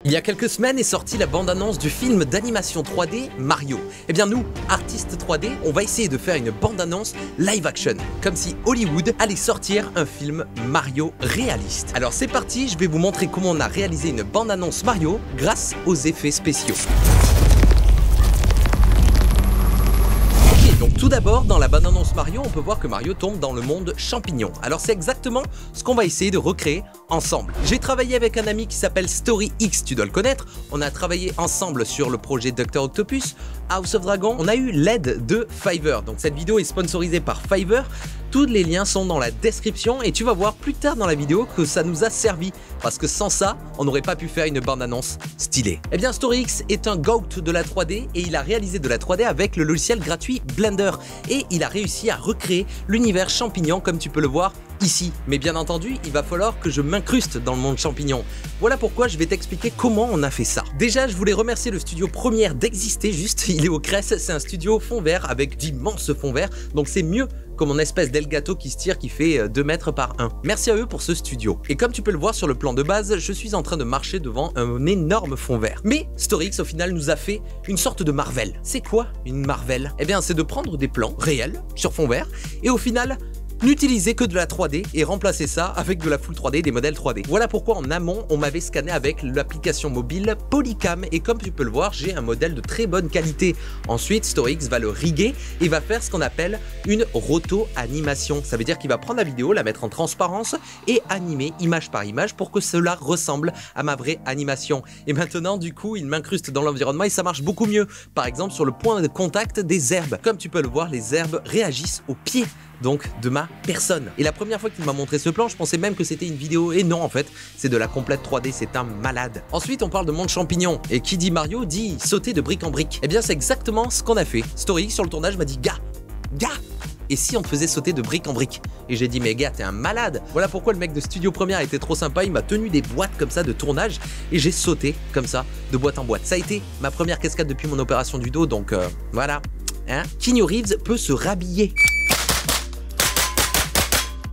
Il y a quelques semaines est sortie la bande-annonce du film d'animation 3D Mario. Eh bien nous, artistes 3D, on va essayer de faire une bande-annonce live action, comme si Hollywood allait sortir un film Mario réaliste. Alors c'est parti, je vais vous montrer comment on a réalisé une bande-annonce Mario grâce aux effets spéciaux. Donc tout d'abord, dans la bande-annonce Mario, on peut voir que Mario tombe dans le monde champignon. Alors c'est exactement ce qu'on va essayer de recréer ensemble. J'ai travaillé avec un ami qui s'appelle StoryX, tu dois le connaître. On a travaillé ensemble sur le projet Dr Octopus, House of Dragon. On a eu l'aide de Fiverr. Donc cette vidéo est sponsorisée par Fiverr. Tous les liens sont dans la description et tu vas voir plus tard dans la vidéo que ça nous a servi. Parce que sans ça, on n'aurait pas pu faire une bande-annonce stylée. Eh bien, StoryX est un GOAT de la 3D et il a réalisé de la 3D avec le logiciel gratuit Blender. Et il a réussi à recréer l'univers champignon comme tu peux le voir ici. Mais bien entendu, il va falloir que je m'incruste dans le monde champignon. Voilà pourquoi je vais t'expliquer comment on a fait ça. Déjà, je voulais remercier le studio Première d'exister juste. Il est au Cress, c'est un studio fond vert avec d'immenses fonds verts. Donc c'est mieux que mon espèce d'Elgato qui se tire qui fait 2 mètres par 1. Merci à eux pour ce studio. Et comme tu peux le voir sur le plan de base, je suis en train de marcher devant un énorme fond vert. Mais StoryX au final nous a fait une sorte de Marvel. C'est quoi une Marvel? Eh bien c'est de prendre des plans réels sur fond vert et au final n'utiliser que de la 3D et remplacer ça avec de la full 3D, des modèles 3D. Voilà pourquoi en amont, on m'avait scanné avec l'application mobile Polycam et comme tu peux le voir, j'ai un modèle de très bonne qualité. Ensuite, StoryX va le riguer et va faire ce qu'on appelle une roto-animation. Ça veut dire qu'il va prendre la vidéo, la mettre en transparence et animer image par image pour que cela ressemble à ma vraie animation. Et maintenant, du coup, il m'incruste dans l'environnement et ça marche beaucoup mieux. Par exemple, sur le point de contact des herbes. Comme tu peux le voir, les herbes réagissent au pied donc de ma personne. Et la première fois qu'il m'a montré ce plan, je pensais même que c'était une vidéo et non en fait, c'est de la complète 3D, c'est un malade. Ensuite, on parle de monde champignon et qui dit Mario dit sauter de brique en brique. Eh bien, c'est exactement ce qu'on a fait. StoryX sur le tournage m'a dit gars, et si on te faisait sauter de brique en brique? Et j'ai dit mais gars, t'es un malade. Voilà pourquoi le mec de Studio Première était trop sympa, il m'a tenu des boîtes comme ça de tournage et j'ai sauté comme ça de boîte en boîte. Ça a été ma première cascade depuis mon opération du dos, donc voilà. Hein, Keanu Reeves peut se rhabiller.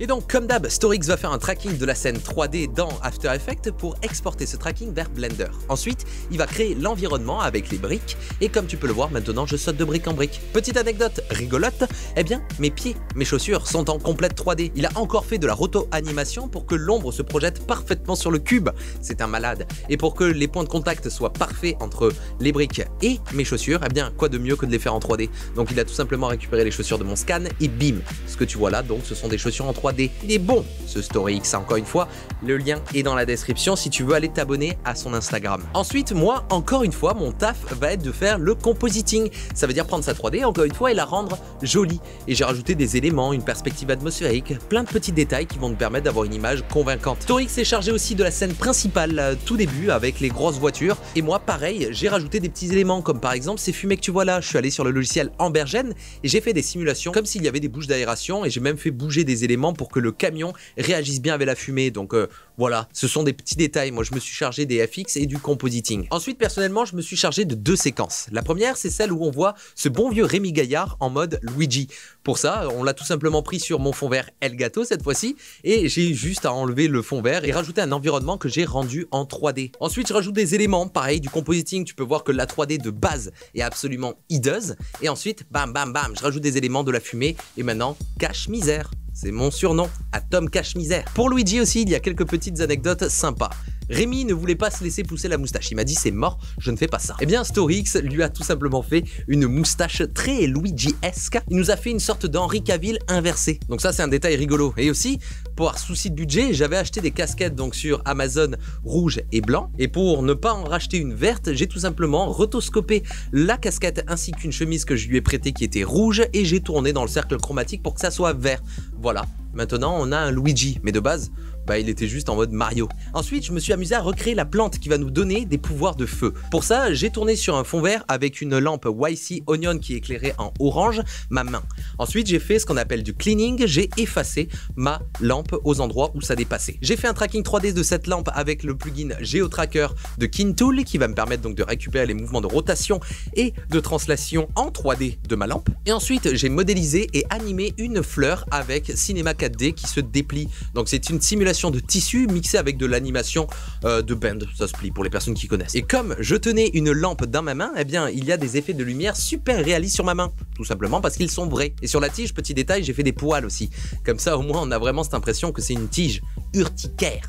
Et donc comme d'hab, StoryX va faire un tracking de la scène 3D dans After Effects pour exporter ce tracking vers Blender. Ensuite, il va créer l'environnement avec les briques et comme tu peux le voir maintenant, je saute de brique en brique. Petite anecdote rigolote, eh bien mes pieds, mes chaussures sont en complète 3D. Il a encore fait de la roto-animation pour que l'ombre se projette parfaitement sur le cube. C'est un malade. Et pour que les points de contact soient parfaits entre les briques et mes chaussures, eh bien quoi de mieux que de les faire en 3D. Donc il a tout simplement récupéré les chaussures de mon scan et bim, ce que tu vois là, donc ce sont des chaussures en 3D. Il est bon ce StoryX, encore une fois, le lien est dans la description si tu veux aller t'abonner à son Instagram. Ensuite, moi, encore une fois, mon taf va être de faire le compositing. Ça veut dire prendre sa 3D, encore une fois, et la rendre jolie. Et j'ai rajouté des éléments, une perspective atmosphérique, plein de petits détails qui vont nous permettre d'avoir une image convaincante. StoryX est chargé aussi de la scène principale, tout début, avec les grosses voitures. Et moi, pareil, j'ai rajouté des petits éléments, comme par exemple ces fumées que tu vois là. Je suis allé sur le logiciel Ambergen et j'ai fait des simulations comme s'il y avait des bouches d'aération et j'ai même fait bouger des éléments pour que le camion réagisse bien avec la fumée. Donc voilà, ce sont des petits détails. Moi je me suis chargé des FX et du compositing. Ensuite personnellement je me suis chargé de 2 séquences. La première c'est celle où on voit ce bon vieux Rémi Gaillard en mode Luigi. Pour ça on l'a tout simplement pris sur mon fond vert Elgato cette fois-ci et j'ai juste à enlever le fond vert et rajouter un environnement que j'ai rendu en 3D. Ensuite je rajoute des éléments, pareil du compositing. Tu peux voir que la 3D de base est absolument hideuse et ensuite bam bam bam je rajoute des éléments de la fumée et maintenant cache-misère. C'est mon surnom, Atom Cache-Misère. Pour Luigi aussi, il y a quelques petites anecdotes sympas. Rémi ne voulait pas se laisser pousser la moustache. Il m'a dit c'est mort, je ne fais pas ça. Eh bien StoryX lui a tout simplement fait une moustache très Luigi-esque. Il nous a fait une sorte d'Henri Cavill inversé. Donc ça c'est un détail rigolo. Et aussi, pour souci de budget, j'avais acheté des casquettes donc sur Amazon rouge et blanc. Et pour ne pas en racheter une verte, j'ai tout simplement rotoscopé la casquette ainsi qu'une chemise que je lui ai prêtée qui était rouge et j'ai tourné dans le cercle chromatique pour que ça soit vert. Voilà. Maintenant, on a un Luigi, mais de base, il était juste en mode Mario. Ensuite, je me suis amusé à recréer la plante qui va nous donner des pouvoirs de feu. Pour ça, j'ai tourné sur un fond vert avec une lampe YC Onion qui éclairait en orange ma main. Ensuite, j'ai fait ce qu'on appelle du cleaning. J'ai effacé ma lampe aux endroits où ça dépassait. J'ai fait un tracking 3D de cette lampe avec le plugin GeoTracker de KinTool qui va me permettre donc de récupérer les mouvements de rotation et de translation en 3D de ma lampe. Et ensuite, j'ai modélisé et animé une fleur avec Cinema 4D qui se déplie. Donc, c'est une simulation simulation de tissu mixée avec de l'animation de bend, ça se plie pour les personnes qui connaissent. Et comme je tenais une lampe dans ma main, eh bien il y a des effets de lumière super réalistes sur ma main, tout simplement parce qu'ils sont vrais. Et sur la tige, petit détail, j'ai fait des poils aussi. Comme ça au moins on a vraiment cette impression que c'est une tige urticaire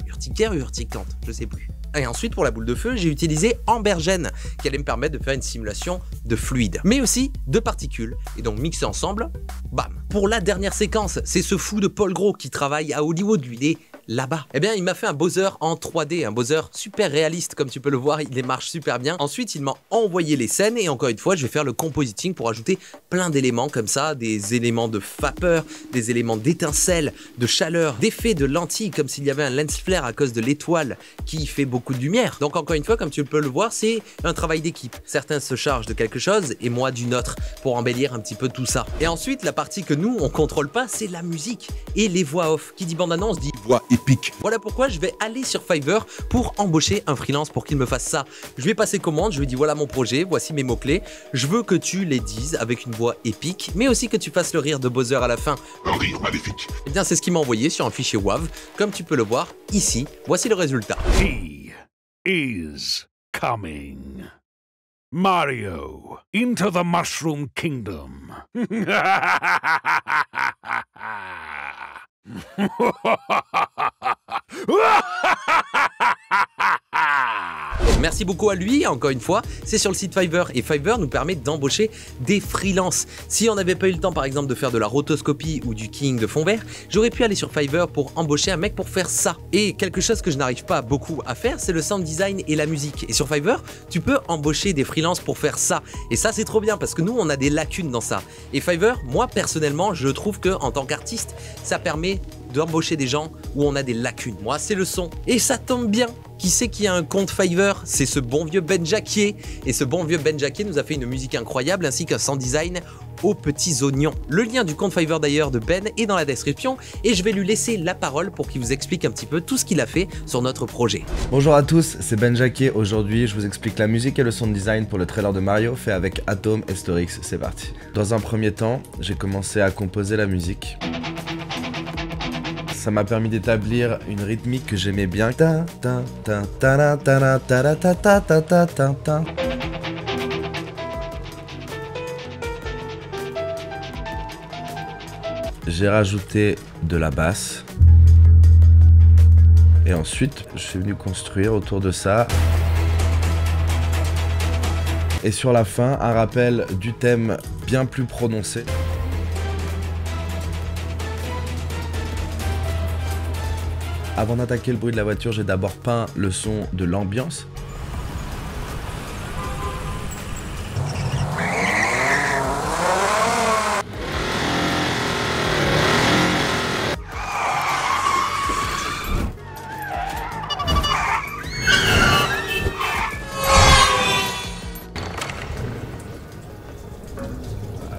ou urticante, je sais plus. Et ensuite pour la boule de feu, j'ai utilisé Ambergène qui allait me permettre de faire une simulation de fluide, mais aussi de particules. Et donc mixé ensemble, bam. Pour la dernière séquence, c'est ce fou de Paul Gros qui travaille à Hollywood, lui il est là-bas. Eh bien il m'a fait un Bowser en 3D, un Bowser super réaliste comme tu peux le voir, il les marche super bien. Ensuite il m'a envoyé les scènes et encore une fois je vais faire le compositing pour ajouter plein d'éléments comme ça, des éléments de vapeur, des éléments d'étincelle, de chaleur, d'effets de lentilles comme s'il y avait un lens flare à cause de l'étoile qui fait beaucoup de lumière. Donc encore une fois comme tu peux le voir c'est un travail d'équipe. Certains se chargent de quelque chose et moi d'une autre pour embellir un petit peu tout ça. Et ensuite la partie que nous on contrôle pas c'est la musique et les voix off. Qui dit bande annonce dit voix épique. Voilà pourquoi je vais aller sur Fiverr pour embaucher un freelance pour qu'il me fasse ça. Je vais passer commande, je lui dis voilà mon projet, voici mes mots-clés. Je veux que tu les dises avec une voix épique, mais aussi que tu fasses le rire de Bowser à la fin. Un rire maléfique. Et bien c'est ce qu'il m'a envoyé sur un fichier WAV. Comme tu peux le voir ici, voici le résultat. He is coming. Mario, into the Mushroom Kingdom. Merci beaucoup à lui, encore une fois, c'est sur le site Fiverr et Fiverr nous permet d'embaucher des freelances. Si on n'avait pas eu le temps par exemple de faire de la rotoscopie ou du keying de fond vert, j'aurais pu aller sur Fiverr pour embaucher un mec pour faire ça. Et quelque chose que je n'arrive pas beaucoup à faire, c'est le sound design et la musique. Et sur Fiverr, tu peux embaucher des freelances pour faire ça. Et ça c'est trop bien parce que nous on a des lacunes dans ça. Et Fiverr, moi personnellement, je trouve que en tant qu'artiste, ça permet d'embaucher des gens où on a des lacunes. Moi, c'est le son. Et ça tombe bien. Qui c'est qui a un compte Fiverr? C'est ce bon vieux Ben Jacquier. Et ce bon vieux Ben Jacquier nous a fait une musique incroyable ainsi qu'un sound design aux petits oignons. Le lien du compte Fiverr d'ailleurs de Ben est dans la description et je vais lui laisser la parole pour qu'il vous explique un petit peu tout ce qu'il a fait sur notre projet. Bonjour à tous, c'est Ben Jacquier. Aujourd'hui, je vous explique la musique et le sound design pour le trailer de Mario fait avec Atom et Storix. C'est parti. Dans un premier temps, j'ai commencé à composer la musique. Ça m'a permis d'établir une rythmique que j'aimais bien. J'ai rajouté de la basse. Et ensuite, je suis venu construire autour de ça. Et sur la fin, un rappel du thème bien plus prononcé. Avant d'attaquer le bruit de la voiture, j'ai d'abord peint le son de l'ambiance.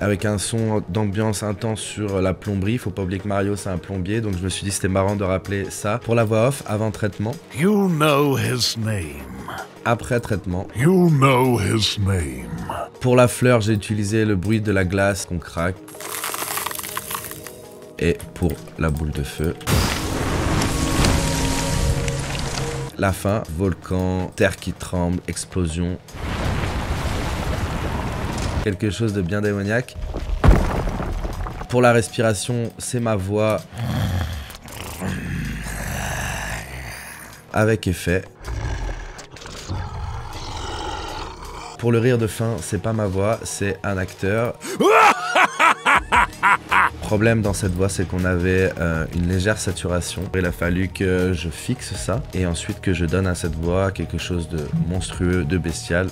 Avec un son d'ambiance intense sur la plomberie. Faut pas oublier que Mario c'est un plombier, donc je me suis dit c'était marrant de rappeler ça. Pour la voix off, avant traitement. You know his name. Après traitement. You know his name. Pour la fleur, j'ai utilisé le bruit de la glace qu'on craque. Et pour la boule de feu. La fin, volcan, terre qui tremble, explosion. Quelque chose de bien démoniaque. Pour la respiration, c'est ma voix avec effet. Pour le rire de fin, c'est pas ma voix, c'est un acteur. Le problème dans cette voix, c'est qu'on avait une légère saturation. Il a fallu que je fixe ça et ensuite que je donne à cette voix quelque chose de monstrueux, de bestial.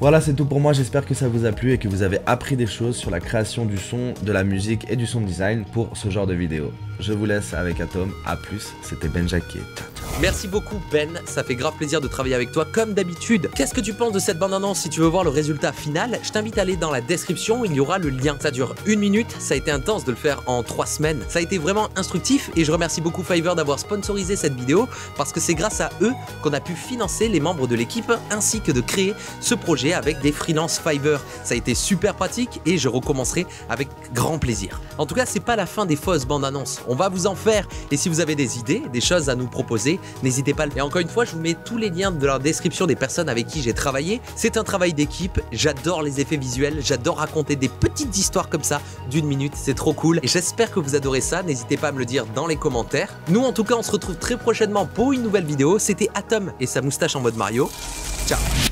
Voilà, c'est tout pour moi, j'espère que ça vous a plu et que vous avez appris des choses sur la création du son, de la musique et du sound design pour ce genre de vidéo. je vous laisse avec Atom. A plus, c'était Benjaké. Ciao, ciao. Merci beaucoup Ben, ça fait grave plaisir de travailler avec toi comme d'habitude. Qu'est-ce que tu penses de cette bande-annonce? Si tu veux voir le résultat final, je t'invite à aller dans la description, il y aura le lien. Ça dure 1 minute, ça a été intense de le faire en 3 semaines. Ça a été vraiment instructif et je remercie beaucoup Fiverr d'avoir sponsorisé cette vidéo parce que c'est grâce à eux qu'on a pu financer les membres de l'équipe ainsi que de créer ce projet avec des freelances Fiverr. Ça a été super pratique et je recommencerai avec grand plaisir. En tout cas, c'est pas la fin des fausses bandes annonces. On va vous en faire et si vous avez des idées, des choses à nous proposer, n'hésitez pas. Et encore une fois, je vous mets tous les liens de la description des personnes avec qui j'ai travaillé. C'est un travail d'équipe, j'adore les effets visuels, j'adore raconter des petites histoires comme ça d'1 minute, c'est trop cool. Et j'espère que vous adorez ça, n'hésitez pas à me le dire dans les commentaires. Nous en tout cas, on se retrouve très prochainement pour une nouvelle vidéo. C'était Atom et sa moustache en mode Mario. Ciao.